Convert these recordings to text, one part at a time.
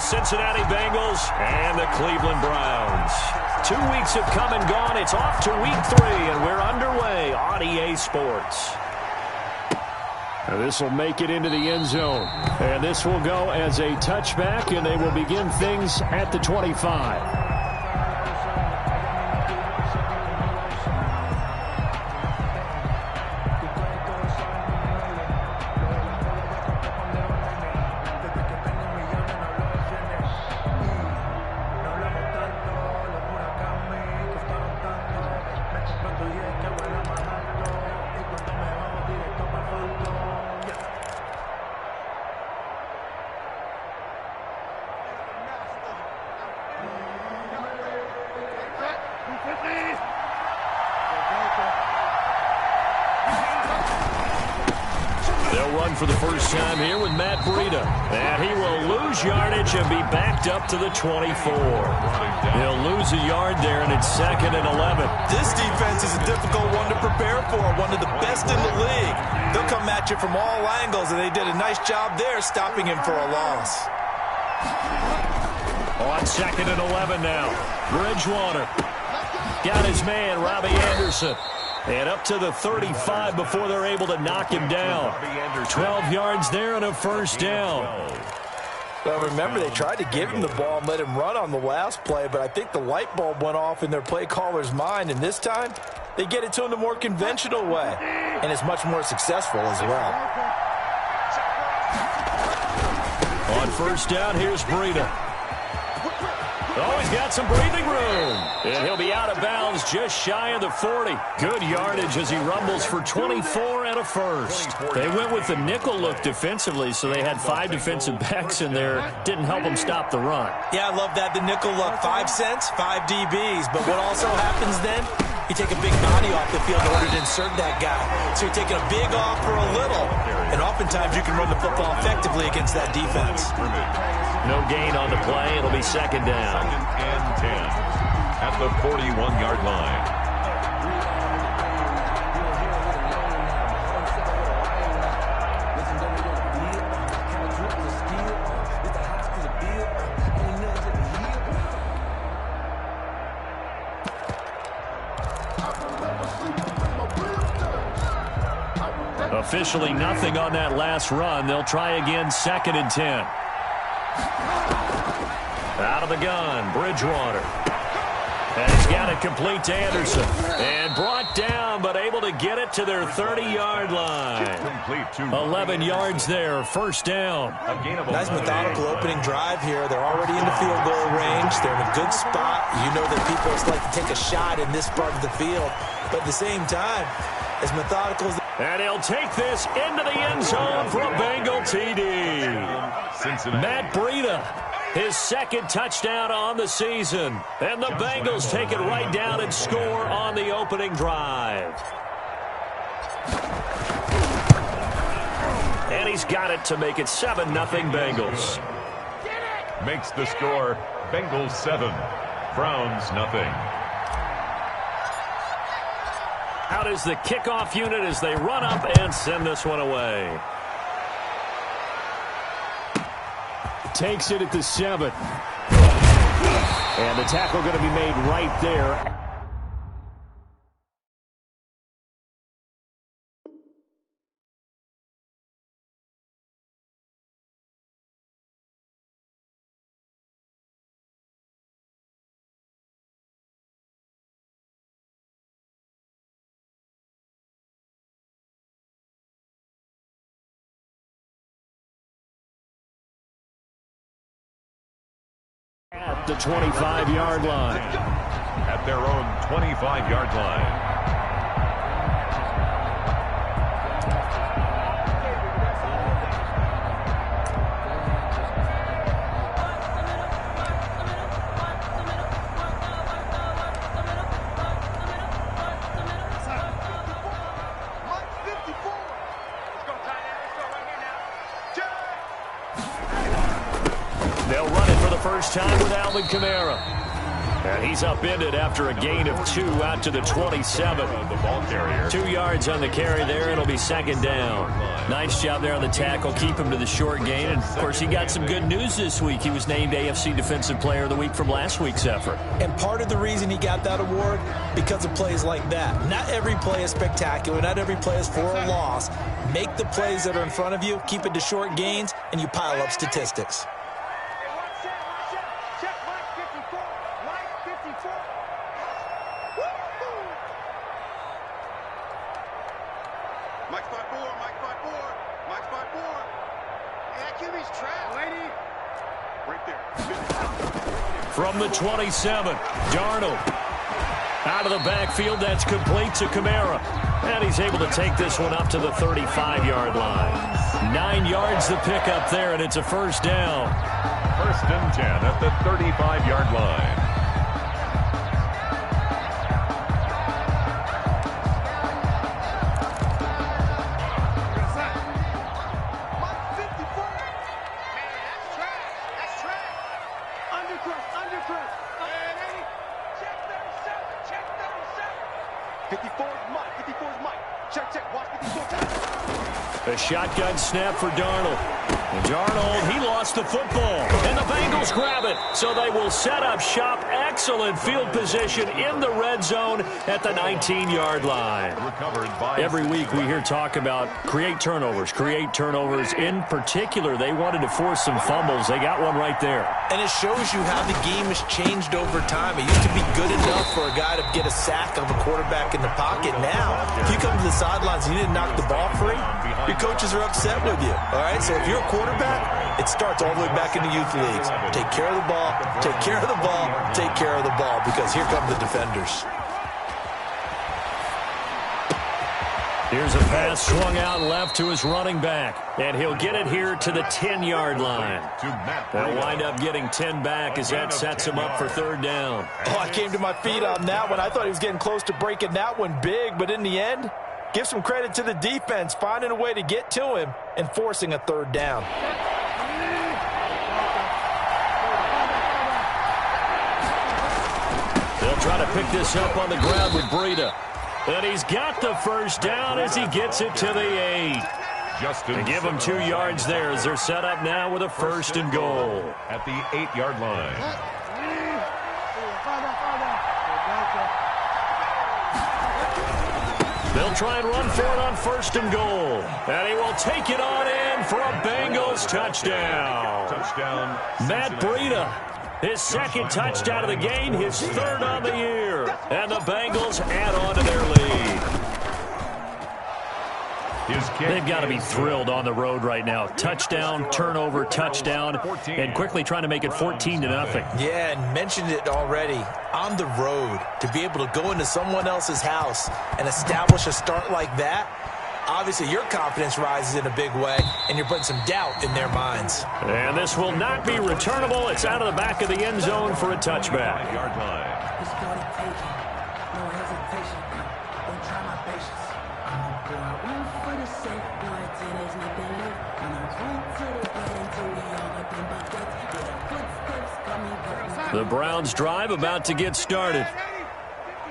Cincinnati Bengals and the Cleveland Browns. 2 weeks have come and gone. It's off to week 3, and we're underway on EA Sports. This will make it into the end zone. And this will go as a touchback, and they will begin things at the 25. For the first time here with Matt Breida. And he will lose yardage and be backed up to the 24. He'll lose a yard there, and it's 2nd and 11. This defense is a difficult one to prepare for, one of the best in the league. They'll come at you from all angles, and they did a nice job there stopping him for a loss. On 2nd and 11 now. Bridgewater got his man, Robbie Anderson. And up to the 35 before they're able to knock him down. 12 yards there and a first down. Well, remember, they tried to give him the ball and let him run on the last play, but I think the light bulb went off in their play caller's mind, and this time they get it to him the more conventional way, and it's much more successful as well. On first down, here's Breida. Oh, he's got some breathing room. And he'll be out of bounds just shy of the 40. Good yardage as he rumbles for 24 and a first. They went with the nickel look defensively, so they had 5 defensive backs in there. Didn't help them stop the run. Yeah, I love that, the nickel look. 5 cents, 5 DBs. But what also happens then? You take a big body off the field in order to insert that guy. So you're taking a big off for a little. And oftentimes you can run the football effectively against that defense. No gain on the play. It'll be 2nd down. 2nd and 10 at the 41-yard line. Officially nothing on that last run. They'll try again, 2nd and 10. Out of the gun, Bridgewater. And he's got it complete to Anderson. And brought down, but able to get it to their 30-yard line. 11 yards there, first down. Nice methodical opening drive here. They're already in the field goal range. They're in a good spot. You know that people just like to take a shot in this part of the field. But at the same time, as methodical as... And he'll take this into the end zone for a Bengal TD. Matt Breida, his 2nd touchdown on the season. And the Bengals take it right down and score on the opening drive. And he's got it to make it 7-0 Bengals. Makes the score Bengals 7, Browns nothing. Out is the kickoff unit as they run up and send this one away. Takes it at the 7. And the tackle going to be made right there. At the 25-yard line. At their own 25-yard line. They'll run it for the first time with Alvin Kamara. And he's upended after a gain of 2 out to the 27. The ball carrier. 2 yards on the carry there. It'll be second down. Nice job there on the tackle. Keep him to the short gain. And, of course, he got some good news this week. He was named AFC Defensive Player of the Week from last week's effort. And part of the reason he got that award, because of plays like that. Not every play is spectacular. Not every play is for a loss. Make the plays that are in front of you, keep it to short gains, and you pile up statistics. From the 27, Darnold. Out of the backfield, that's complete to Kamara. And he's able to take this one up to the 35-yard line. 9 yards the pickup there, and it's a first down. First and 10 at the 35-yard line. A shotgun snap for Darnold. And Darnold, he lost the football. And the Bengals grab it. So they will set up shop. Excellent field position in the red zone at the 19-yard line. Every week we hear talk about create turnovers. In particular, they wanted to force some fumbles. They got one right there. And it shows you how the game has changed over time. It used to be good enough for a guy to get a sack of a quarterback in the pocket. Now, if you come to the sidelines and you didn't knock the ball free, your coaches are upset with you. All right, so if you're a quarterback, it starts all the way back in the youth leagues. Take care of the ball, take care of the ball, take care of the ball, because here come the defenders. Here's a pass swung out left to his running back. And he'll get it here to the 10-yard line. They'll wind up getting 10 back as that sets him up for third down. Oh, I came to my feet on that one. I thought he was getting close to breaking that one big, but in the end, give some credit to the defense, finding a way to get to him and forcing a third down. They'll try to pick this up on the ground with Breida. And he's got the first down as he gets it to the 8. And give them 2 yards there as they're set up now with a first and goal. At the 8-yard line. They'll try and run for it on first and goal. And he will take it on in for a Bengals touchdown. Matt Breida, his second touchdown of the game, his third on the year. And the Bengals add on to their lead. They've got to be thrilled on the road right now. Touchdown, turnover, touchdown, and quickly trying to make it 14-0. Yeah, and mentioned it already. On the road, to be able to go into someone else's house and establish a start like that, obviously your confidence rises in a big way, and you're putting some doubt in their minds. And this will not be returnable. It's out of the back of the end zone for a touchback. The Browns drive about to get started.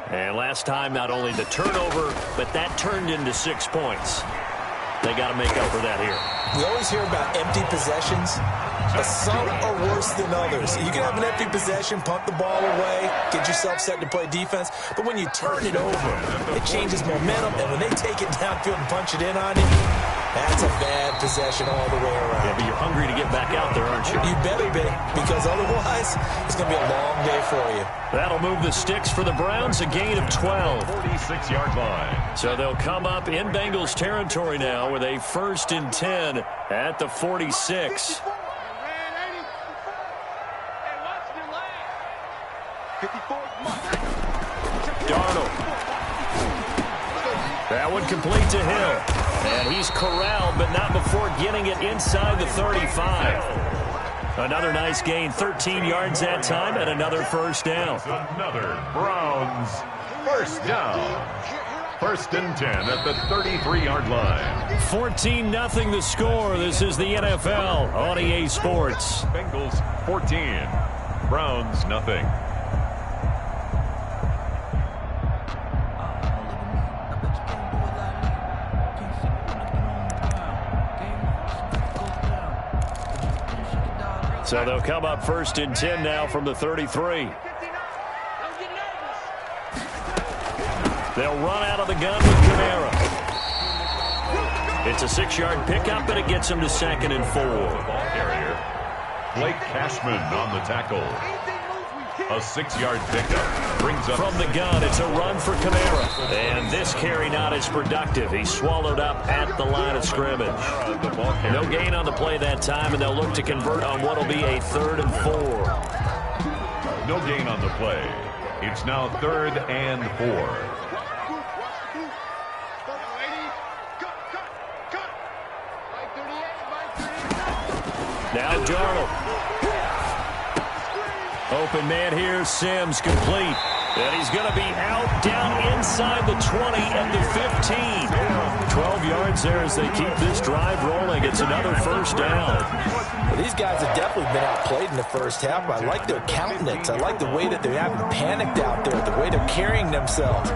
And last time, not only the turnover, but that turned into 6 points. They got to make up for that here. We always hear about empty possessions, but some are worse than others. You can have an empty possession, punt the ball away, get yourself set to play defense, but when you turn it over, it changes momentum, and when they take it downfield and punch it in on you, that's a bad possession all the way around. Yeah, but you're hungry to get back out there, aren't you? You better be, because otherwise, it's going to be a long day for you. That'll move the sticks for the Browns, a gain of 12. 46-yard line. So they'll come up in Bengals territory now with a first and 10 at the 46. Darnold. That one complete to Hill. And he's corralled, but not before getting it inside the 35. Another nice gain, 13 yards that time, and another first down. Another Browns first down. First and 10 at the 33-yard line. 14-0 the score. This is the NFL on EA Sports. Bengals 14. Browns nothing. So they'll come up 1st and 10 now from the 33. They'll run out of the gun with Kamara. It's a 6-yard pickup, and it gets them to 2nd and 4. Ball carrier, Blake Cashman on the tackle. A 6-yard pickup brings up from the gun. It's a run for Kamara. And this carry not as productive. He's swallowed up at the line of scrimmage. No gain on the play that time, and they'll look to convert on what will be a 3rd and 4. No gain on the play. It's now 3rd and 4. Now Darnold. Open man here, Sims complete. And he's going to be out down inside the 20 and the 15. 12 yards there as they keep this drive rolling. It's another 1st down. Well, these guys have definitely been outplayed in the first half. I like their countenance. I like the way that they haven't panicked out there, the way they're carrying themselves.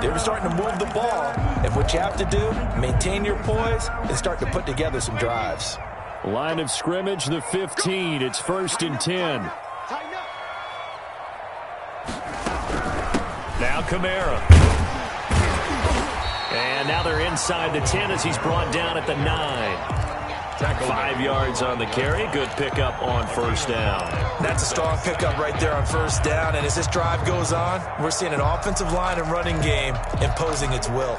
They were starting to move the ball. And what you have to do, maintain your poise and start to put together some drives. Line of scrimmage, the 15. It's 1st and 10. Now Kamara. And now they're inside the 10 as he's brought down at the 9. 5 yards on the carry. Good pickup on 1st down. That's a strong pickup right there on 1st down. And as this drive goes on, we're seeing an offensive line and running game imposing its will.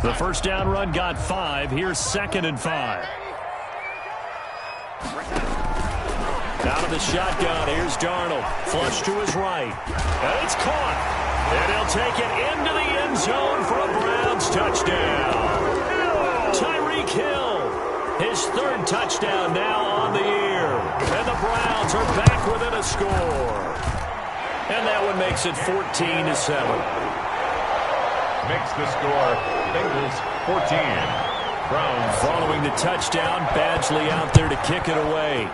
The 1st down run got 5. Here's 2nd and 5. Out of the shotgun, here's Darnold. Flush to his right. And it's caught. And he'll take it into the end zone for a Browns touchdown. Tyreek Hill, his 3rd touchdown now on the year. And the Browns are back within a score. And that one makes it 14-7. Makes the score Bengals 14. Browns. Following the touchdown, Badgley out there to kick it away.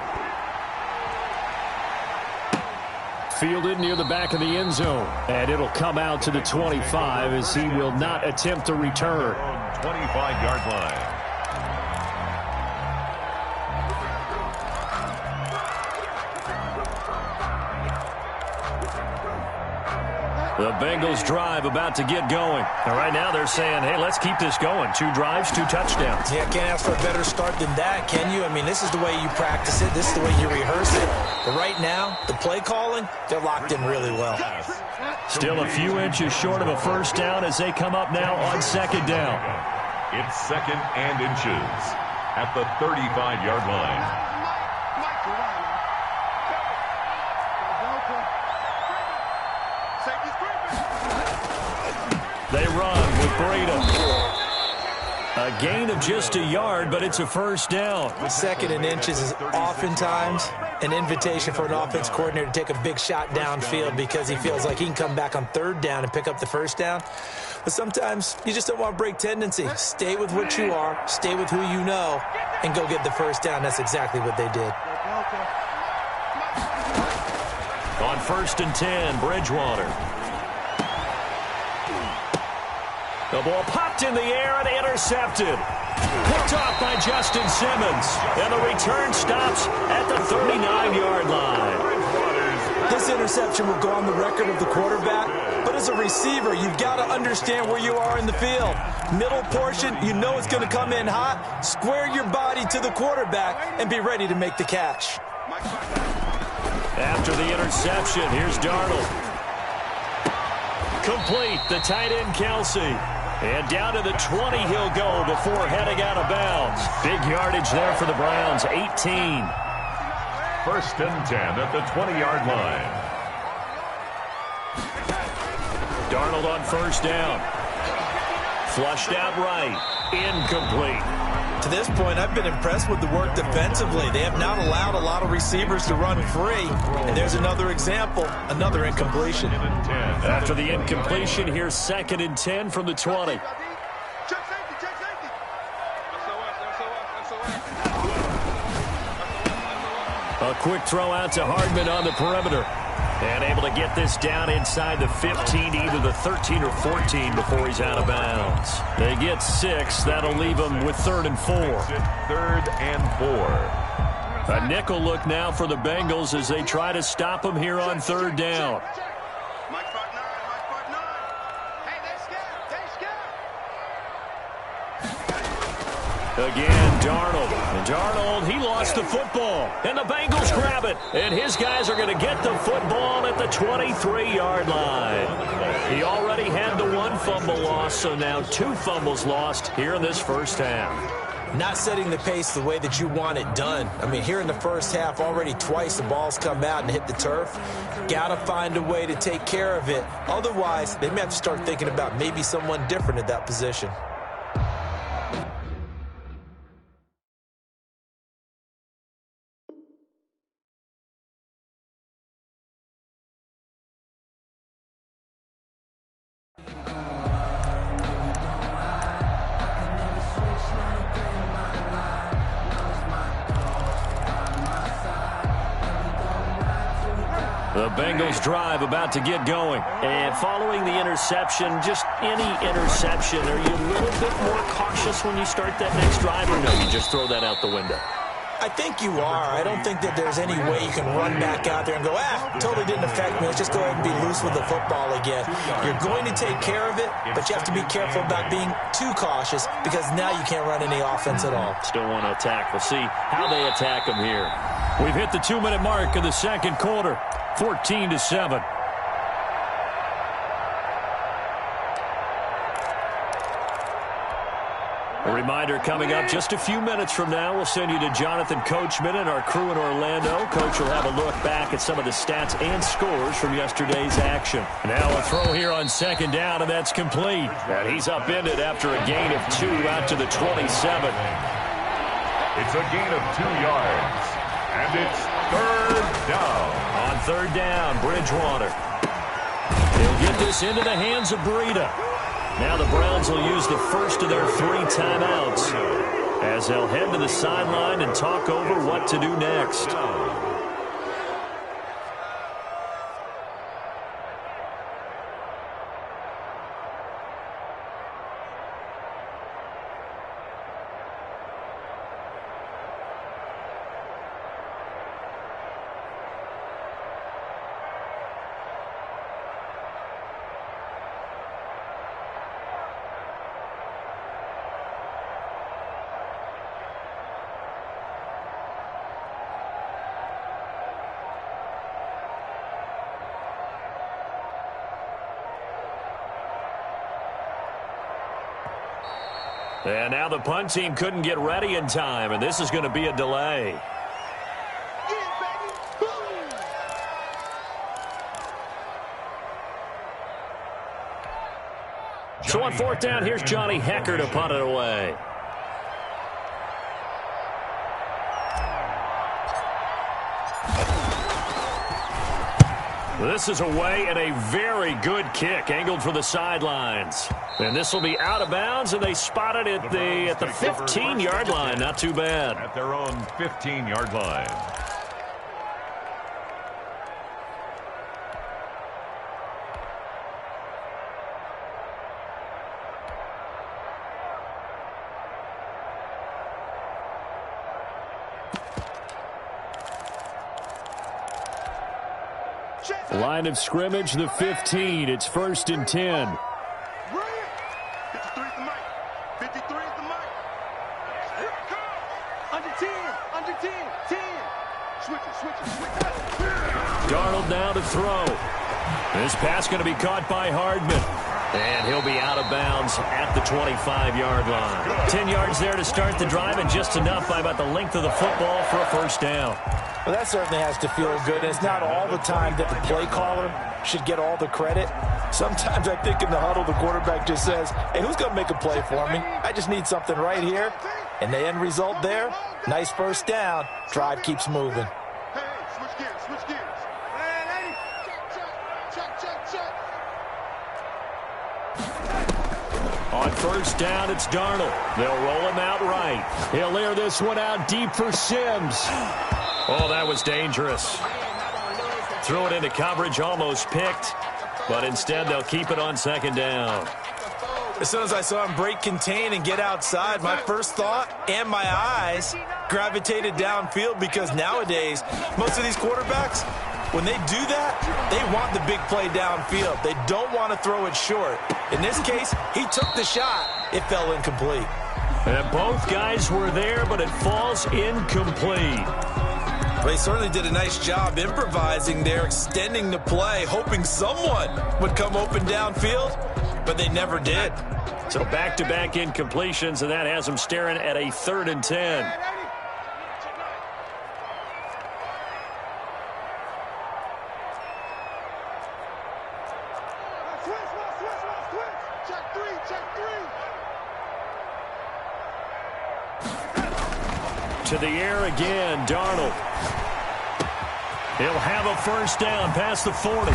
Fielded near the back of the end zone. And it'll come out to the 25 as he will not attempt to return. 25-yard line. The Bengals drive about to get going. And right now they're saying, hey, let's keep this going. 2 drives, 2 touchdowns. Yeah, can't ask for a better start than that, can you? I mean, this is the way you practice it. This is the way you rehearse it. But right now, the play calling, they're locked in really well. Still a few inches short of a 1st down as they come up now on 2nd down. It's 2nd and inches at the 35-yard line. They run with Breida. A gain of just a yard, but it's a 1st down. 2nd and inches is oftentimes an invitation for an offense coordinator to take a big shot downfield because he feels like he can come back on 3rd down and pick up the 1st down. But sometimes you just don't want to break tendency. Stay with what you are, stay with who you know, and go get the 1st down. That's exactly what they did. On 1st and 10, Bridgewater. The ball popped in the air and intercepted. Picked off by Justin Simmons. And the return stops at the 39-yard line. This interception will go on the record of the quarterback. But as a receiver, you've got to understand where you are in the field. Middle portion, you know it's going to come in hot. Square your body to the quarterback and be ready to make the catch. After the interception, here's Darnold. Complete, the tight end Kelsey. And down to the 20 he'll go before heading out of bounds. Big yardage there for the Browns, 18. 1st and 10 at the 20-yard line. Darnold on 1st down. Flushed out right. Incomplete. To this point, I've been impressed with the work defensively. They have not allowed a lot of receivers to run free. And there's another example, another incompletion. After the incompletion, here's 2nd and 10 from the 20. A quick throw out to Hardman on the perimeter. And able to get this down inside the 15, either the 13 or 14 before he's out of bounds. They get 6. That'll leave them with 3rd and 4. 3rd and 4. A nickel look now for the Bengals as they try to stop him here on third down. Again, Darnold. And Darnold, he lost the football. And the Bengals grab it. And his guys are going to get the football at the 23-yard line. He already had the one fumble loss, so now 2 fumbles lost here in this first half. Not setting the pace the way that you want it done. I mean, here in the first half, already twice the ball's come out and hit the turf. Got to find a way to take care of it. Otherwise, they may have to start thinking about maybe someone different at that position. The Bengals drive about to get going. And following the interception, just any interception, are you a little bit more cautious when you start that next drive, or no, you just throw that out the window? I think you are. I don't think that there's any way you can run back out there and go, totally didn't affect me. Let's just go ahead and be loose with the football again. You're going to take care of it, but you have to be careful about being too cautious because now you can't run any offense at all. Still want to attack. We'll see how they attack them here. We've hit the 2-minute mark of the second quarter. 14-7. A reminder coming up just a few minutes from now. We'll send you to Jonathan Coachman and our crew in Orlando. Coach will have a look back at some of the stats and scores from yesterday's action. Now a throw here on second down, and that's complete. And he's upended after a gain of 2 out to the 27. It's a gain of 2 yards. And it's third down. On third down, Bridgewater. He'll get this into the hands of Breida. Now the Browns will use the first of their 3 timeouts as they'll head to the sideline and talk over what to do next. And now the punt team couldn't get ready in time, and this is going to be a delay. So on fourth down, here's Johnny Hecker to punt it away. This is away and a very good kick angled for the sidelines. And this will be out of bounds, and they spot it at the 15-yard line. Not too bad. At their own 15-yard line. Line of scrimmage, the 15. It's 1st and 10. Darnold now to throw. This pass going to be caught by Hardman. And he'll be out of bounds at the 25-yard line. 10 yards there to start the drive, and just enough by about the length of the football for a first down. Well, that certainly has to feel good. It's not all the time that the play caller should get all the credit. Sometimes I think in the huddle, the quarterback just says, hey, who's going to make a play for me? I just need something right here. And the end result there, nice first down. Drive keeps moving. On first down, it's Darnold. They'll roll him out right. He'll air this one out deep for Sims. Oh, that was dangerous. Threw it into coverage, almost picked. But instead, they'll keep it on second down. As soon as I saw him break contain and get outside, my first thought and my eyes gravitated downfield because nowadays, most of these quarterbacks, when they do that, they want the big play downfield. They don't want to throw it short. In this case, he took the shot. It fell incomplete. And both guys were there, but it falls incomplete. They certainly did a nice job improvising there, extending the play, hoping someone would come open downfield, but they never did. So back-to-back incompletions, and that has them staring at a 3rd and 10. To the air again, Darnold. He'll have a first down past the 40.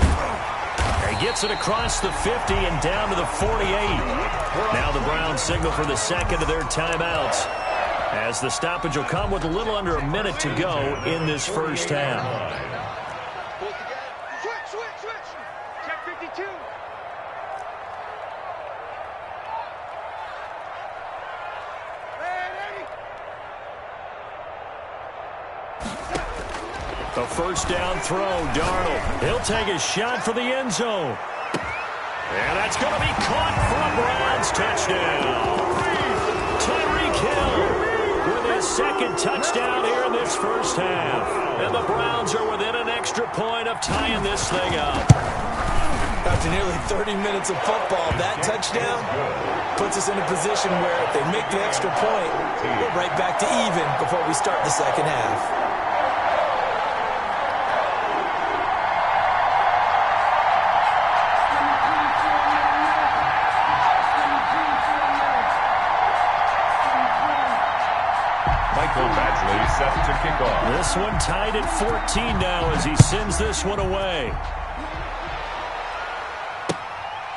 He gets it across the 50 and down to the 48. Now the Browns signal for the second of their timeouts, as the stoppage will come with a little under a minute to go in this first half. Switch. Check 52. A first down throw, Darnold. He'll take a shot for the end zone. And that's going to be caught for a Browns touchdown. Tyreek Hill with his second touchdown here in this first half. And the Browns are within an extra point of tying this thing up. After nearly 30 minutes of football, that touchdown puts us in a position where if they make the extra point, we're right back to even before we start the second half. Set to kick off. This one tied at 14 now as he sends this one away.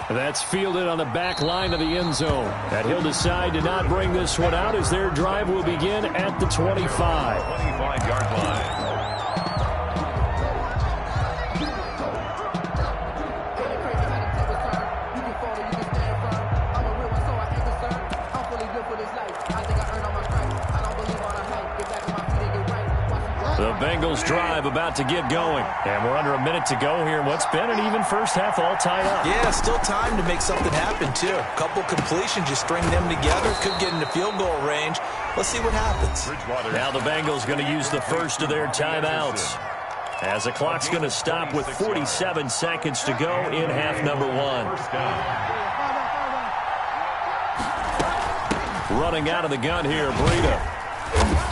That's fielded on the back line of the end zone. And he'll decide to not bring this one out as their drive will begin at the 25. 25-yard line. The Bengals drive about to get going. And we're under a minute to go here in what's been an even first half, all tied up. Yeah, still time to make something happen, too. A couple completions, you string them together, could get into field goal range. Let's see what happens. Now the Bengals going to use the first of their timeouts, as the clock's going to stop with 47 seconds to go in half number one. Running out of the gun here, Breida.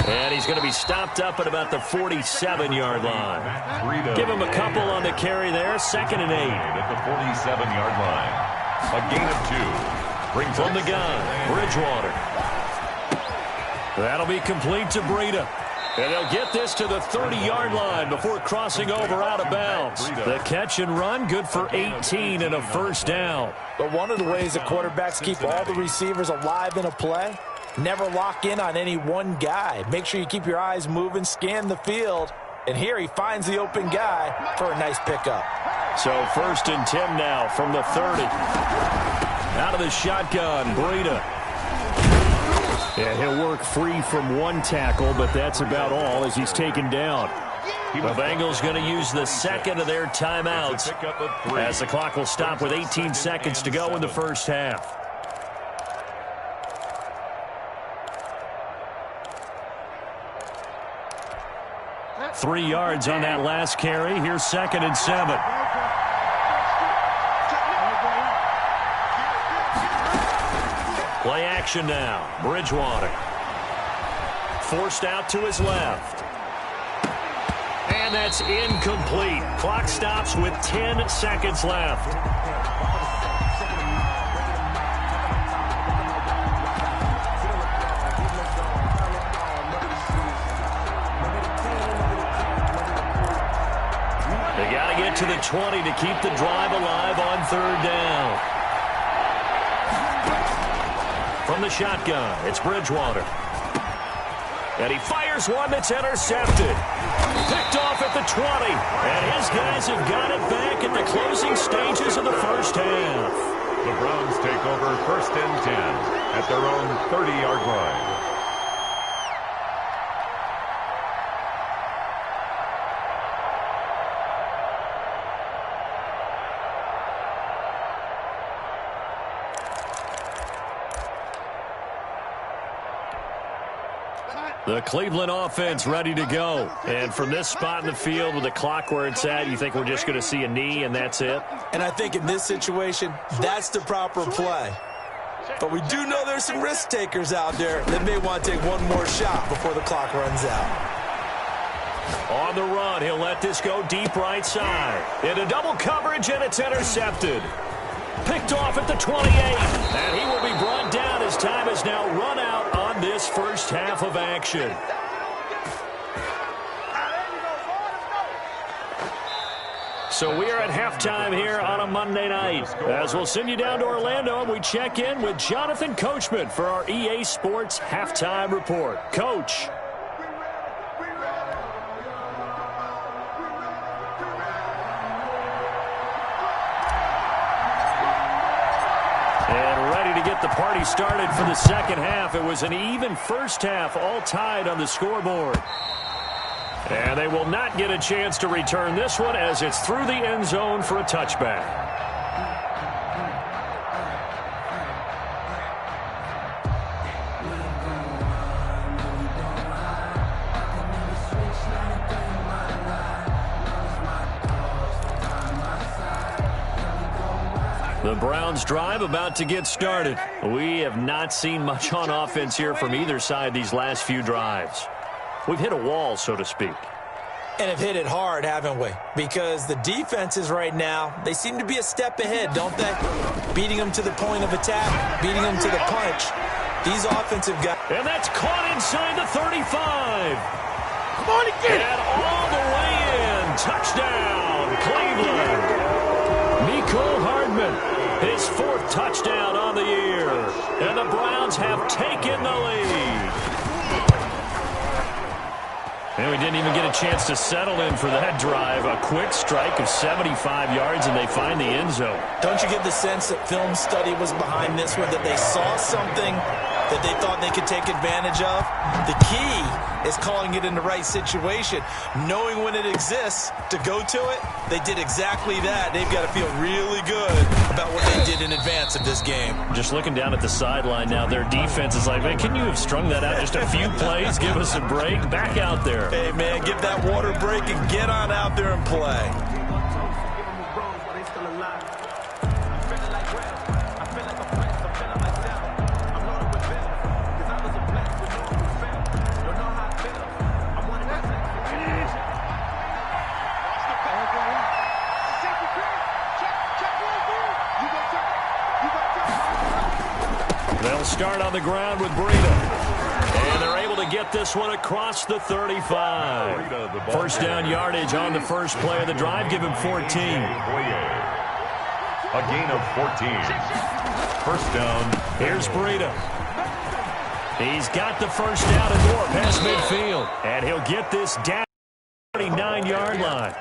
And he's going to be stopped up at about the 47-yard line. Give him a couple on the carry there. 2nd and 8. At the 47-yard line. A gain of 2. Brings from the gun, Bridgewater. That'll be complete to Breida. And they'll get this to the 30-yard line before crossing over out of bounds. The catch and run, good for 18 and a first down. But one of the ways the quarterbacks keep all the receivers alive in a play, never lock in on any one guy. Make sure you keep your eyes moving, scan the field. And here he finds the open guy for a nice pickup. So 1st and 10 now from the 30. Out of the shotgun, Breida. And he'll work free from one tackle, but that's about all as he's taken down. The Bengals going to use the second of their timeouts as the clock will stop with 18 seconds to go in the first half. Three yards on that last carry. Here's 2nd and 7. Play action now. Bridgewater. Forced out to his left. And that's incomplete. Clock stops with 10 seconds left. They got to get to the 20 to keep the drive alive on 3rd down. From the shotgun, it's Bridgewater. And he fires one that's intercepted. Picked off at the 20. And his guys have got it back in the closing stages of the first half. The Browns take over 1st and 10 at their own 30-yard line. The Cleveland offense ready to go. And from this spot in the field with the clock where it's at, you think we're just going to see a knee and that's it? And I think in this situation, that's the proper play. But we do know there's some risk takers out there that may want to take one more shot before the clock runs out. On the run, he'll let this go deep right side. Into double coverage, and it's intercepted. Picked off at the 28. And he will be brought down as time has now run out on this first half of action. So we are at halftime here on a Monday night. As we'll send you down to Orlando, and we check in with Jonathan Coachman for our EA Sports Halftime Report. Coach. And ready to get the party started for the second half. It was an even first half, all tied on the scoreboard. And they will not get a chance to return this one as it's through the end zone for a touchback. The Browns drive about to get started. We have not seen much on offense here from either side these last few drives. We've hit a wall, so to speak. And have hit it hard, haven't we? Because the defenses right now, they seem to be a step ahead, don't they? Beating them to the point of attack, beating them to the punch. These offensive guys. And that's caught inside the 35. Come on and get it. And all the way in. Touchdown, Cleveland. Mecole Hardman, his fourth touchdown on the year. And the Browns have taken the lead. And we didn't even get a chance to settle in for that drive. A quick strike of 75 yards, and they find the end zone. Don't you get the sense that film study was behind this one, that they saw something that they thought they could take advantage of? The key is calling it in the right situation, knowing when it exists to go to it. They did exactly that. They've got to feel really good about what they did in advance of this game. Just looking down at the sideline now, their defense is like, man, can you have strung that out just a few plays? Give us a break. Back out there. Hey, man, give that water break and get on out there and play. They'll start on the ground with Breida. And they're able to get this one across the 35. First down yardage on the first play of the drive. Give him 14. A gain of 14. First down. Here's Breida. He's got the first down and more past midfield. And he'll get this down the 39-yard line.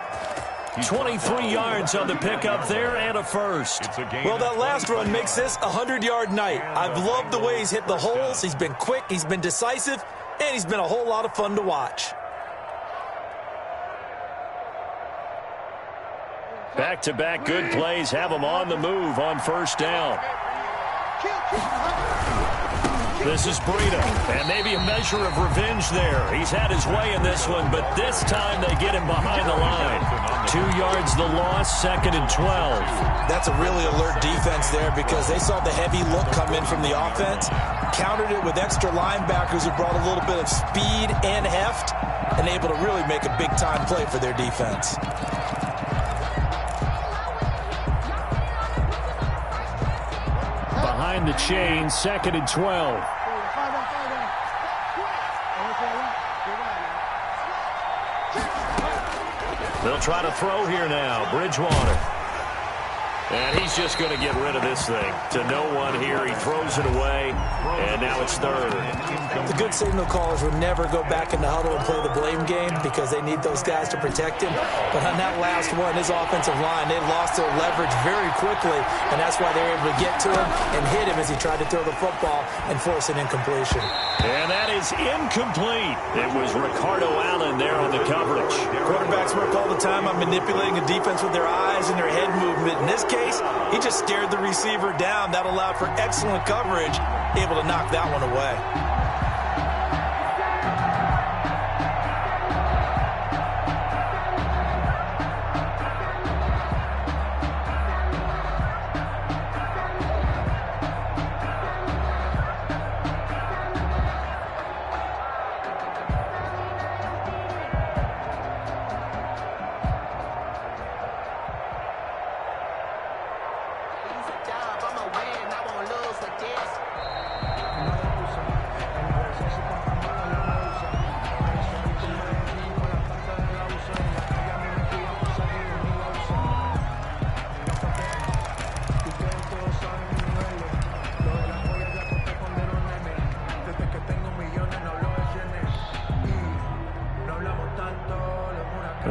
23 yards on the pickup there and a first. Well, that last run makes this a 100-yard night. I've loved the way he's hit the holes. He's been quick, he's been decisive, and he's been a whole lot of fun to watch. Back-to-back good plays have him on the move on first down. This is Breida, and maybe a measure of revenge there. He's had his way in this one, but this time they get him behind the line. 2 yards the loss, 2nd and 12. That's a really alert defense there because they saw the heavy look come in from the offense, countered it with extra linebackers who brought a little bit of speed and heft, and able to really make a big-time play for their defense. Behind the chain, 2nd and 12. They'll try to throw here now. Bridgewater. And he's just going to get rid of this thing. To no one here. He throws it away. And now it's third. The good signal callers would never go back in the huddle and play the blame game because they need those guys to protect him. But on that last one, his offensive line, they lost their leverage very quickly. And that's why they were able to get to him and hit him as he tried to throw the football and force an incompletion. And that is incomplete. It was Ricardo Allen there on the coverage. Quarterbacks work all the time on manipulating a defense with their eyes and their head movement. In this case, he just stared the receiver down. That allowed for excellent coverage, able to knock that one away.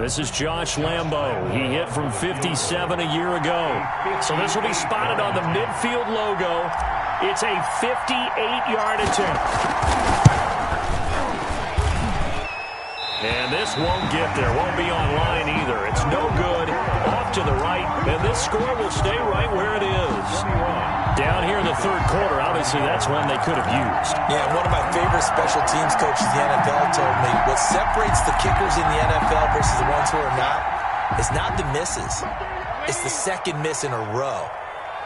This is Josh Lambo. He hit from 57 a year ago. So this will be spotted on the midfield logo. It's a 58-yard attempt. And this won't get there. Won't be online either. It's no good. Off to the right. And this score will stay right where it is. Down here in the third quarter, obviously that's one they could have used. Yeah, one of my favorite special teams coaches in the NFL told me what separates the kickers in the NFL versus the ones who are not is not the misses. It's the second miss in a row.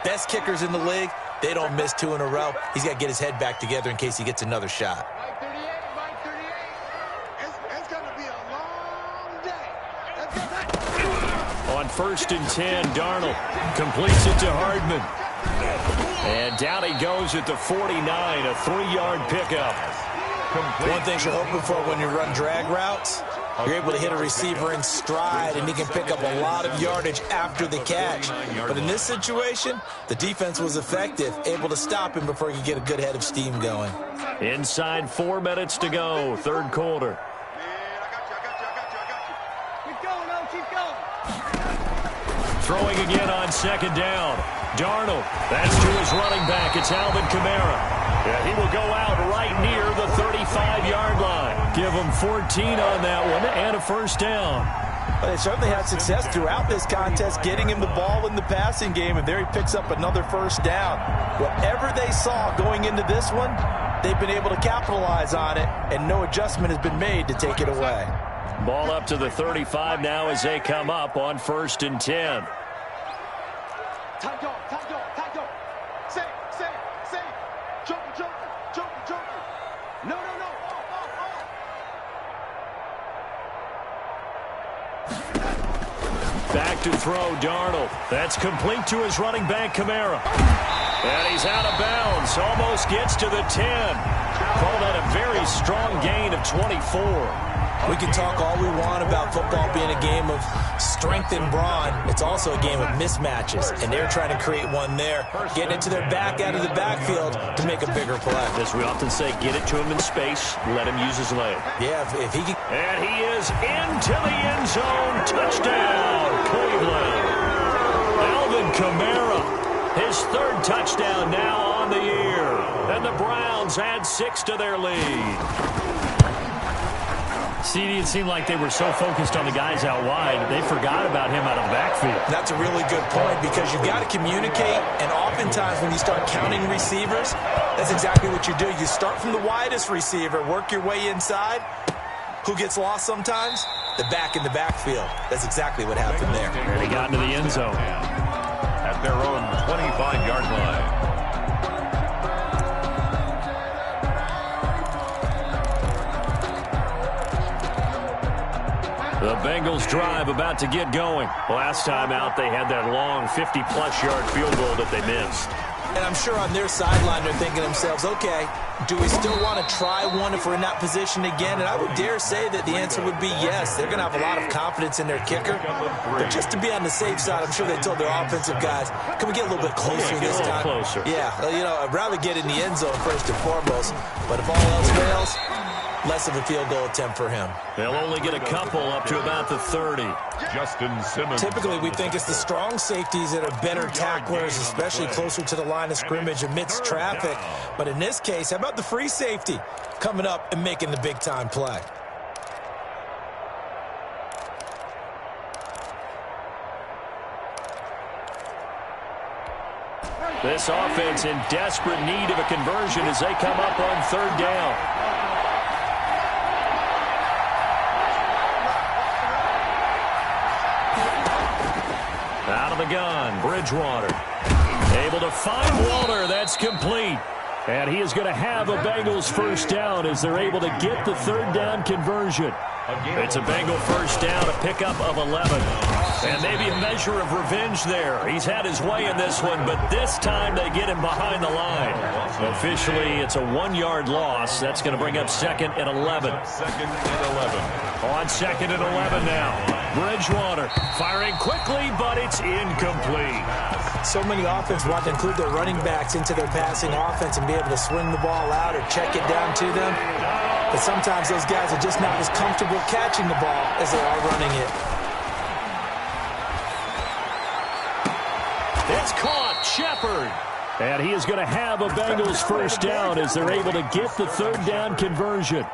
Best kickers in the league, they don't miss 2 in a row. He's got to get his head back together in case he gets another shot. On 1st and 10, Darnold completes it to Hardman. And down he goes at the 49, a 3-yard pickup. One thing you're hoping for when you run drag routes, you're able to hit a receiver in stride, and he can pick up a lot of yardage after the catch. But in this situation, the defense was effective, able to stop him before he could get a good head of steam going. Inside 4 minutes to go, third quarter. Throwing again on 2nd down. Darnold, that's to his running back. It's Alvin Kamara. Yeah, he will go out right near the 35-yard line. Give him 14 on that one and a first down. But they certainly had success throughout this contest getting him the ball in the passing game, and there he picks up another first down. Whatever they saw going into this one, they've been able to capitalize on it, and no adjustment has been made to take it away. Ball up to the 35 now as they come up on 1st and 10. Back to throw, Darnold. That's complete to his running back, Kamara. And he's out of bounds. Almost gets to the 10. Call that a very strong gain of 24. We can talk all we want about football being a game of strength and brawn. It's also a game of mismatches, and they're trying to create one there, getting it to their back out of the backfield to make a bigger play. As we often say, get it to him in space, let him use his leg. Yeah, if he can. And he is into the end zone. Touchdown, Cleveland. Alvin Kamara, his 3rd touchdown now on the year. And the Browns add 6 to their lead. CD, it seemed like they were so focused on the guys out wide, they forgot about him out of the backfield. That's a really good point because you've got to communicate, and oftentimes when you start counting receivers, that's exactly what you do. You start from the widest receiver, work your way inside. Who gets lost sometimes? The back in the backfield. That's exactly what happened there. And he got into the end zone. At their own 25-yard line. The Bengals drive about to get going. Last time out, they had that long 50-plus yard field goal that they missed. And I'm sure on their sideline they're thinking to themselves, okay, do we still want to try one if we're in that position again? And I would dare say that the answer would be yes. They're going to have a lot of confidence in their kicker. But just to be on the safe side, I'm sure they told their offensive guys, can we get a little bit closer this time? Closer. Yeah, I'd rather get in the end zone first and foremost. But if all else fails, less of a field goal attempt for him. They'll only get a couple up to about the 30. Justin Simmons. Typically, we think it's the strong safeties that are better tacklers, especially closer to the line of scrimmage amidst traffic. But in this case, how about the free safety coming up and making the big-time play? This offense in desperate need of a conversion as they come up on 3rd down. Out of the gun, Bridgewater. Able to find Waller. That's complete. And he is going to have a Bengals first down as they're able to get the 3rd down conversion. It's a Bengal first down, a pickup of 11. And maybe a measure of revenge there. He's had his way in this one, but this time they get him behind the line. Officially, it's a 1-yard loss. That's going to bring up 2nd and 11. 2nd and 11. On 2nd and 11 now. Bridgewater firing quickly, but it's incomplete. So many offenses want to include their running backs into their passing offense and be able to swing the ball out or check it down to them. But sometimes those guys are just not as comfortable catching the ball as they are running it. It's caught. Shepard. And he is going to have a Bengals first down as they're able to get the third down conversion.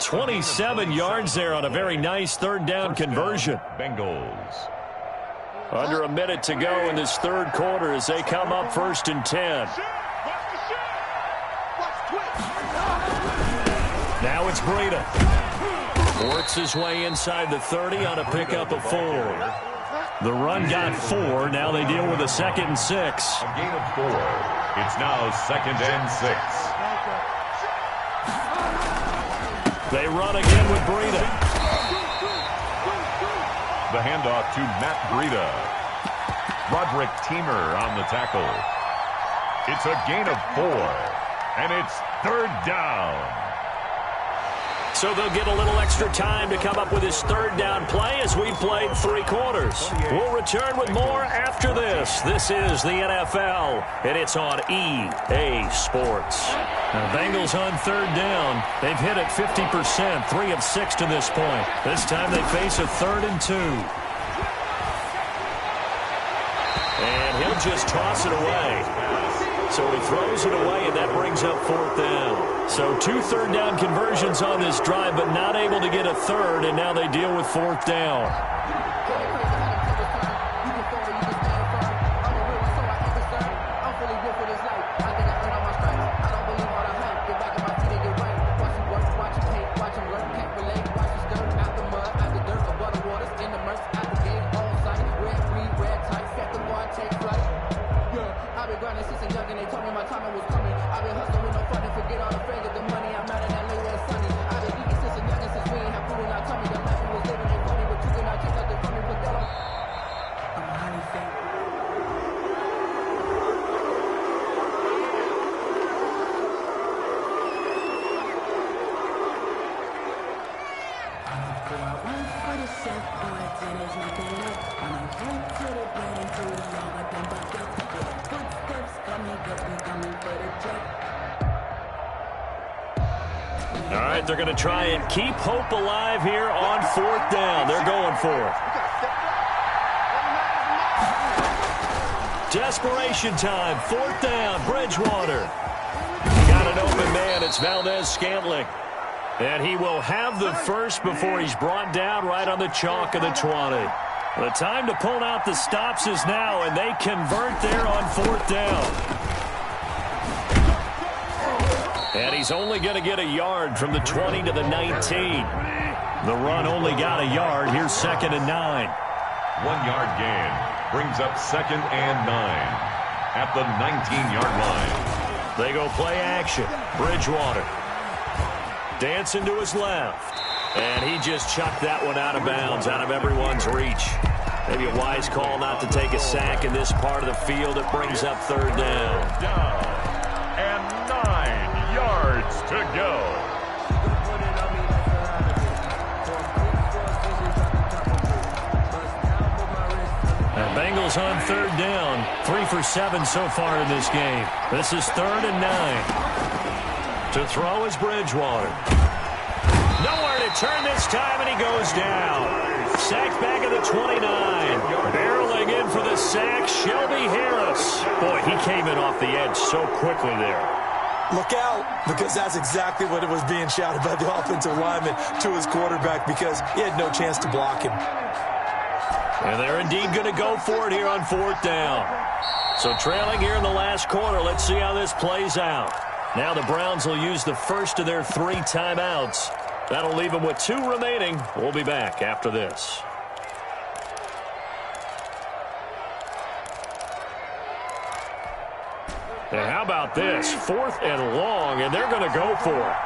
27 yards there on a very nice third down conversion. Bengals. Under a minute to go in this third quarter as they come up 1st and 10. Now it's Breida. Works his way inside the 30 on a pickup of 4. The run got 4. Now they deal with a 2nd and 6. A gain of 4. It's now 2nd and 6. They run again with Breida. The handoff to Matt Breida. Roderick Teamer on the tackle. It's a gain of 4. And it's 3rd down. So they'll get a little extra time to come up with his third down play as we've played 3 quarters. We'll return with more after this. This is the NFL, and it's on EA Sports. Now, Bengals on 3rd down. They've hit it 50%, 3 of 6 to this point. This time they face a 3rd and 2. And he'll just toss it away. So he throws it away, and that brings up 4th down. So 2 third down conversions on this drive, but not able to get a 3rd, and now they deal with 4th down. All right, they're going to try and keep hope alive here on 4th down. They're going for it. Desperation time. 4th down. Bridgewater. Got an open man. It's Valdez-Scantling. And he will have the first before he's brought down right on the chalk of the 20. The time to pull out the stops is now, and they convert there on 4th down. And he's only going to get a yard from the 20 to the 19. The run only got a yard. Here's 2nd and 9. 1 yard gain brings up 2nd and 9 at the 19-yard line. They go play action. Bridgewater dancing to his left. And he just chucked that one out of bounds, out of everyone's reach. Maybe a wise call not to take a sack in this part of the field. It brings up 3rd down. Down. And 9 yards to go. And Bengals on 3rd down. 3 for 7 so far in this game. This is 3rd and 9. To throw is Bridgewater. Nowhere to turn this time, and he goes down. Sacked back at the 29. Barreling in for the sack, Shelby Harris. Boy, he came in off the edge so quickly there. Look out, because that's exactly what it was being shouted by the offensive lineman to his quarterback, because he had no chance to block him. And they're indeed going to go for it here on 4th down. So trailing here in the last quarter, let's see how this plays out. Now the Browns will use the first of their 3 timeouts. That'll leave them with 2 remaining. We'll be back after this. And how about this? 4th and long, and they're going to go for it.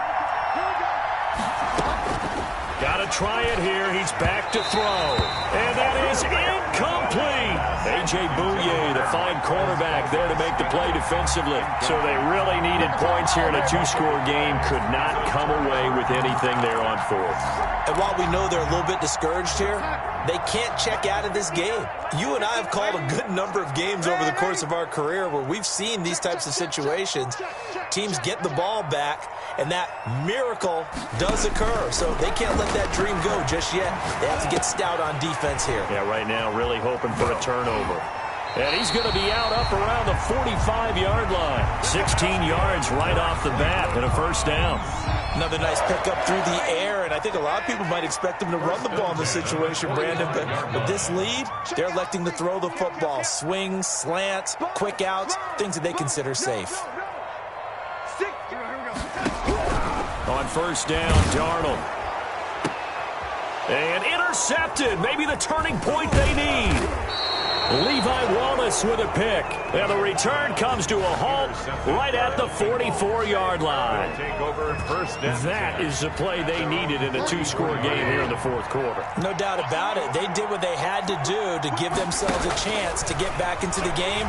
Got to try it here. He's back to throw. And that is incomplete. A.J. Bouye, the fine cornerback, there to make the play defensively. So they really needed points here in a 2-score game. Could not come away with anything there on 4th. And while we know they're a little bit discouraged here, They can't check out of this game. You and I have called a good number of games over the course of our career where we've seen these types of situations. Teams get the ball back, and that miracle does occur. So they can't let that dream go just yet. They have to get stout on defense here. Yeah, right now really hoping for a turnover. And he's going to be out up around the 45-yard line. 16 yards right off the bat and a first down. Another nice pickup through the air, and I think a lot of people might expect them to run the ball in this situation, Brandon, but with this lead, they're electing to throw the football. Swings, slants, quick outs, things that they consider safe. On first down, Darnold. And intercepted. Maybe the turning point they need. Levi Wallace with a pick. And the return comes to a halt right at the 44-yard line. That is the play they needed in a two-score game here in the fourth quarter. No doubt about it. They did what they had to do to give themselves a chance to get back into the game.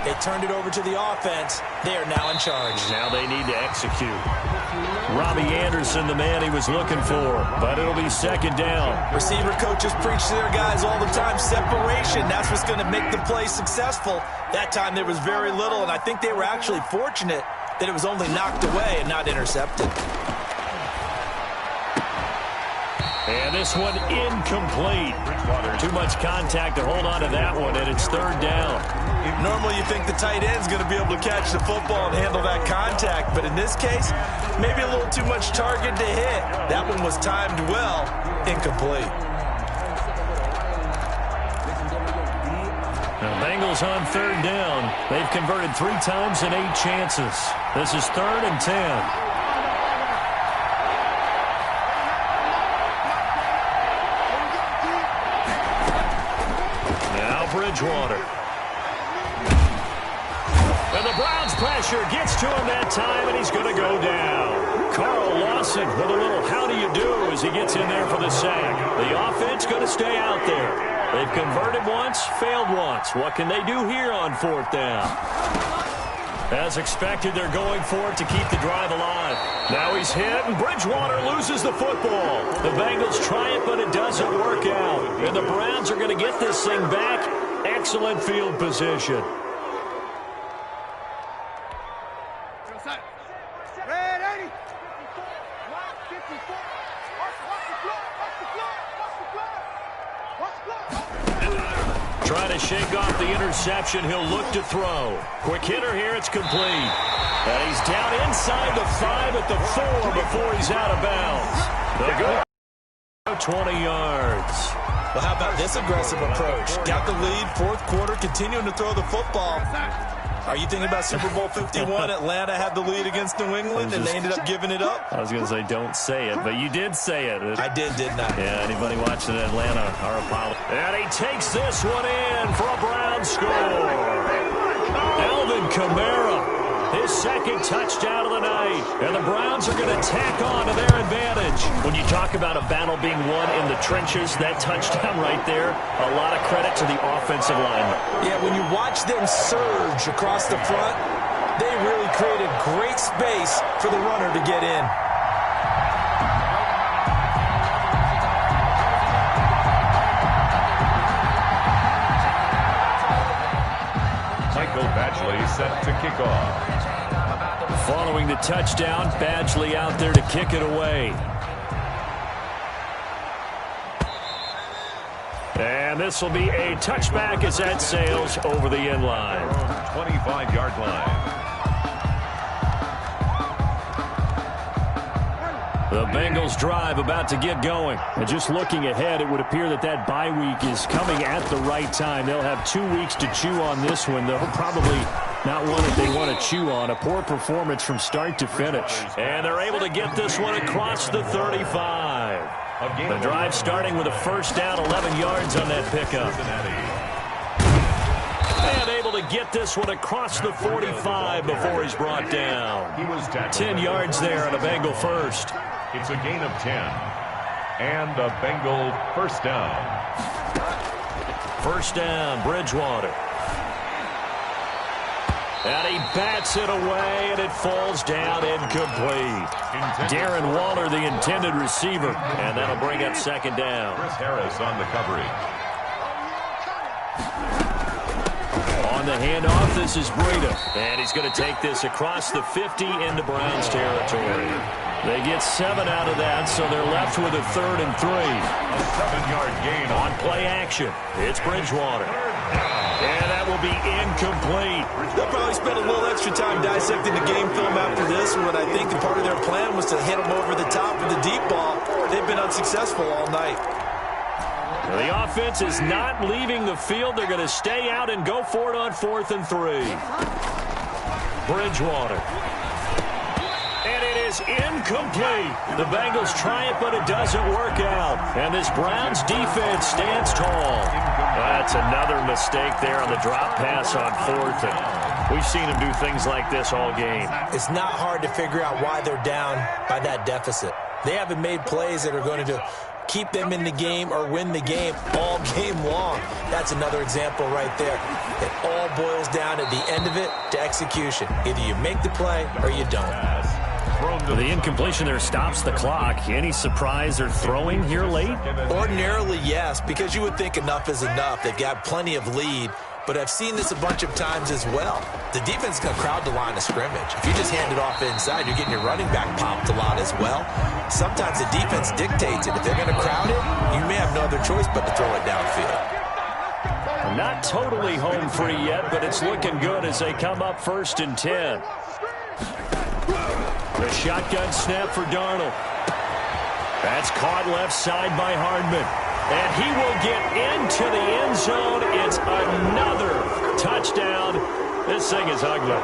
They turned it over to the offense. They are now in charge. Now they need to execute. Robbie Anderson, the man he was looking for, but it'll be second down. Receiver coaches preach to their guys all the time. Separation, that's what's going to make the play successful. That time there was very little, and I think they were actually fortunate that it was only knocked away and not intercepted. And this one incomplete. Too much contact to hold on to that one, and it's third down. Normally you think the tight end's going to be able to catch the football and handle that contact, but in this case, maybe a little too much target to hit. That one was timed well, incomplete. Now, Bengals on third down. They've converted 3 times in 8 chances. This is 3rd and 10. Bridgewater. And the Browns pressure gets to him that time, and he's going to go down. Carl Lawson with a little how do you do as he gets in there for the sack. The offense going to stay out there. They've converted once, failed once. What can they do here on 4th down? As expected, they're going for it to keep the drive alive. Now he's hit, and Bridgewater loses the football. The Bengals try it, but it doesn't work out. And the Browns are going to get this thing back. Excellent field position. Trying to shake off the interception. He'll look to throw. Quick hitter here. It's complete. And he's down inside the 5 at the 4 before he's out of bounds. They'll go 20 yards. Well, how about this aggressive approach? Got the lead, 4th quarter, continuing to throw the football. Are you thinking about Super Bowl 51? Atlanta had the lead against New England, and they ended up giving it up? I was going to say don't say it, but you did say it. I didn't I? Yeah, anybody watching Atlanta, our apologies. And he takes this one in for a Browns score. Alvin Kamara. His second touchdown of the night. And the Browns are going to tack on to their advantage. When you talk about a battle being won in the trenches, that touchdown right there, a lot of credit to the offensive line. Yeah, when you watch them surge across the front, they really created great space for the runner to get in. Michael Badgley set to kick off. Following the touchdown, Badgley out there to kick it away. And this will be a touchback as that sails over the end line. 25-yard line. The Bengals drive about to get going. And just looking ahead, it would appear that that bye week is coming at the right time. They'll have 2 weeks to chew on this one. They'll probably not one that they want to chew on. A poor performance from start to finish. And they're able to get this one across the 35. The drive starting with a first down, 11 yards on that pickup. And able to get this one across the 45 before he's brought down. 10 yards there on a Bengal first. It's a gain of 10. And a Bengal first down. First down, Bridgewater. And he bats it away, and it falls down incomplete. Darren Waller, the intended receiver, and that'll bring up second down. Chris Harris on the coverage. On the handoff, this is Breida, and he's going to take this across the 50 into Browns territory. They get 7 out of that, so they're left with a 3rd and 3. A 7-yard gain On play action, it's Bridgewater. And that will be incomplete. They'll probably spend a little extra time dissecting the game film after this one. I think the part of their plan was to hit them over the top with the deep ball. They've been unsuccessful all night. The offense is not leaving the field. They're going to stay out and go for it on 4th and 3. Bridgewater. And it is incomplete. The Bengals try it, but it doesn't work out. And this Browns defense stands tall. That's another mistake there on the drop pass on 4th. And we've seen him do things like this all game. It's not hard to figure out why they're down by that deficit. They haven't made plays that are going to keep them in the game or win the game all game long. That's another example right there. It all boils down at the end of it to execution. Either you make the play or you don't. The incompletion there stops the clock. Any surprise they're throwing here late? Ordinarily, yes, because you would think enough is enough. They've got plenty of lead, but I've seen this a bunch of times as well. The defense is going to crowd the line of scrimmage. If you just hand it off inside, you're getting your running back popped a lot as well. Sometimes the defense dictates it. If they're going to crowd it, you may have no other choice but to throw it downfield. Not totally home free yet, but it's looking good as they come up 1st and 10. The shotgun snap for Darnold. That's caught left side by Hardman. And he will get into the end zone. It's another touchdown. This thing is ugly.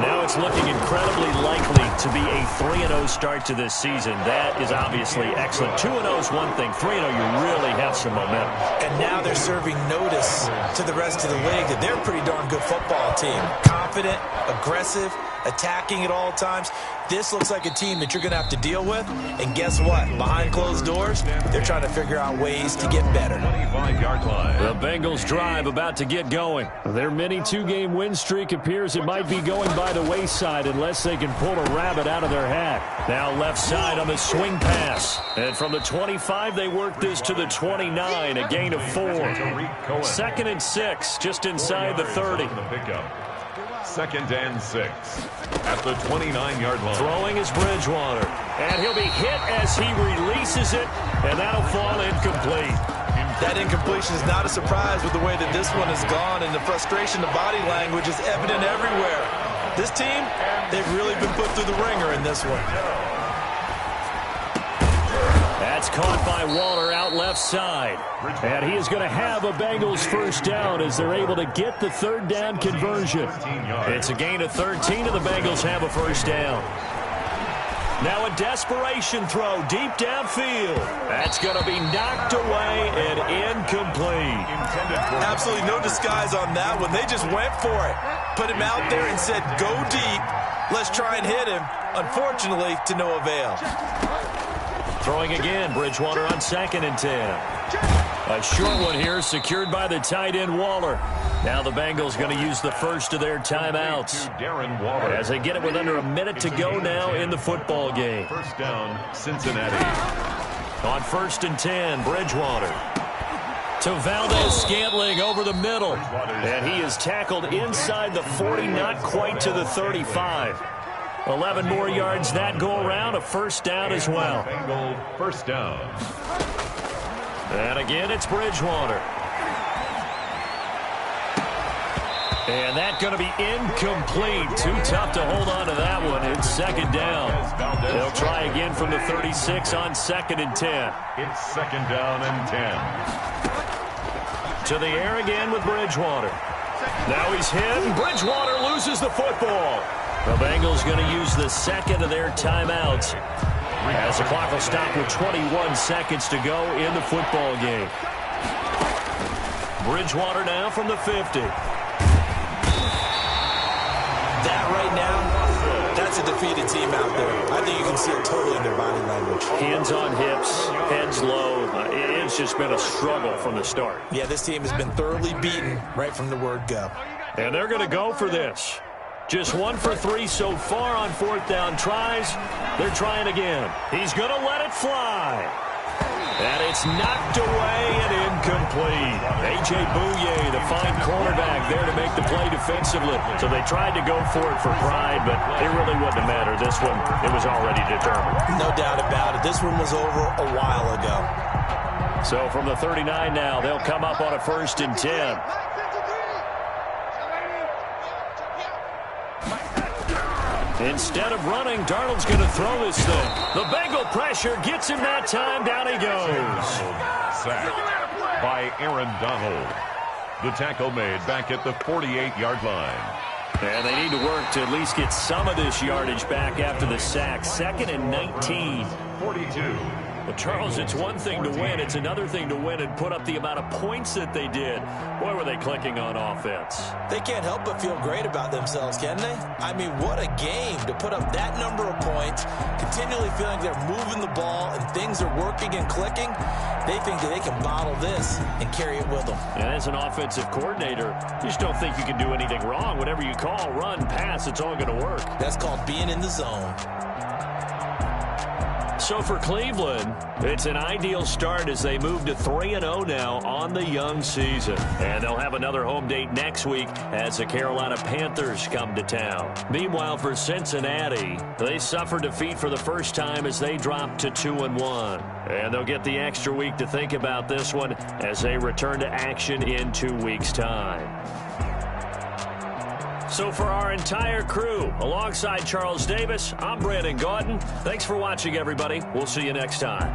Now it's looking incredibly likely to be a 3-0 start to this season. That is obviously excellent. 2-0 is one thing. 3-0, you really have some momentum. And now they're serving notice to the rest of the league that they're a pretty darn good football team. Confident, aggressive, attacking at all times. This looks like a team that you're going to have to deal with. And guess what? Behind closed doors, they're trying to figure out ways to get better. 25-yard line. The Bengals drive about to get going. Their mini 2-game win streak appears it might be going by the wayside unless they can pull a rabbit out of their hat. Now left side on the swing pass. And from the 25, they work this to the 29, a gain of 4. 2nd and 6, just inside the 30. 2nd and 6 at the 29-yard line. Throwing is Bridgewater. And he'll be hit as he releases it, and that'll fall incomplete. That incompletion is not a surprise with the way that this one has gone, and the frustration, the body language is evident everywhere. This team, they've really been put through the ringer in this one. That's caught by Waller out left side. And he is going to have a Bengals 1st down as they're able to get the 3rd down conversion. It's a gain of 13, and the Bengals have a 1st down. Now a desperation throw deep downfield. That's going to be knocked away and incomplete. Absolutely no disguise on that one. They just went for it. Put him out there and said, go deep. Let's try and hit him. Unfortunately, to no avail. Throwing again, Bridgewater on 2nd and 10. A short one here secured by the tight end Waller. Now the Bengals going to use the first of their timeouts as they get it with under a minute to go now in the football game. 1st down, Cincinnati. On 1st and 10, Bridgewater. To Valdez-Scantling over the middle. And he is tackled inside the 40, not quite to the 35. 11 more yards that go around, a 1st down as well. Bengal 1st down. And again, it's Bridgewater. And that going to be incomplete. Too tough to hold on to that one. It's 2nd down. They'll try again from the 36 on 2nd and 10. It's 2nd down and 10. To the air again with Bridgewater. Now he's hit, and Bridgewater loses the football. The Bengals going to use the 2nd of their timeouts as the clock will stop with 21 seconds to go in the football game. Bridgewater now from the 50. That right now, that's a defeated team out there. I think you can see it totally in their body language. Hands on hips, heads low. It's just been a struggle from the start. Yeah, this team has been thoroughly beaten right from the word go. And they're going to go for this. Just 1 for 3 so far on 4th down tries. They're trying again. He's going to let it fly. And it's knocked away and incomplete. A.J. Bouye, the fine cornerback, there to make the play defensively. So they tried to go for it for pride, but it really wouldn't have mattered. This one, it was already determined. No doubt about it. This one was over a while ago. So from the 39 now, they'll come up on a 1st and 10. Instead of running, Darnold's going to throw this thing. The Bengal pressure gets him that time. Down he goes. Sacked by Aaron Donald. The tackle made back at the 48-yard line. And they need to work to at least get some of this yardage back after the sack. 2nd and 19. 42. Well, Charles, it's one thing to win. It's another thing to win and put up the amount of points that they did. Boy, were they clicking on offense. They can't help but feel great about themselves, can they? I mean, what a game to put up that number of points, continually feeling they're moving the ball and things are working and clicking. They think that they can bottle this and carry it with them. And as an offensive coordinator, you just don't think you can do anything wrong. Whatever you call, run, pass, it's all going to work. That's called being in the zone. So for Cleveland, it's an ideal start as they move to 3-0 now on the young season. And they'll have another home date next week as the Carolina Panthers come to town. Meanwhile, for Cincinnati, they suffered defeat for the first time as they dropped to 2-1. And they'll get the extra week to think about this one as they return to action in 2 weeks' time. So for our entire crew, alongside Charles Davis, I'm Brandon Gaudin. Thanks for watching, everybody. We'll see you next time.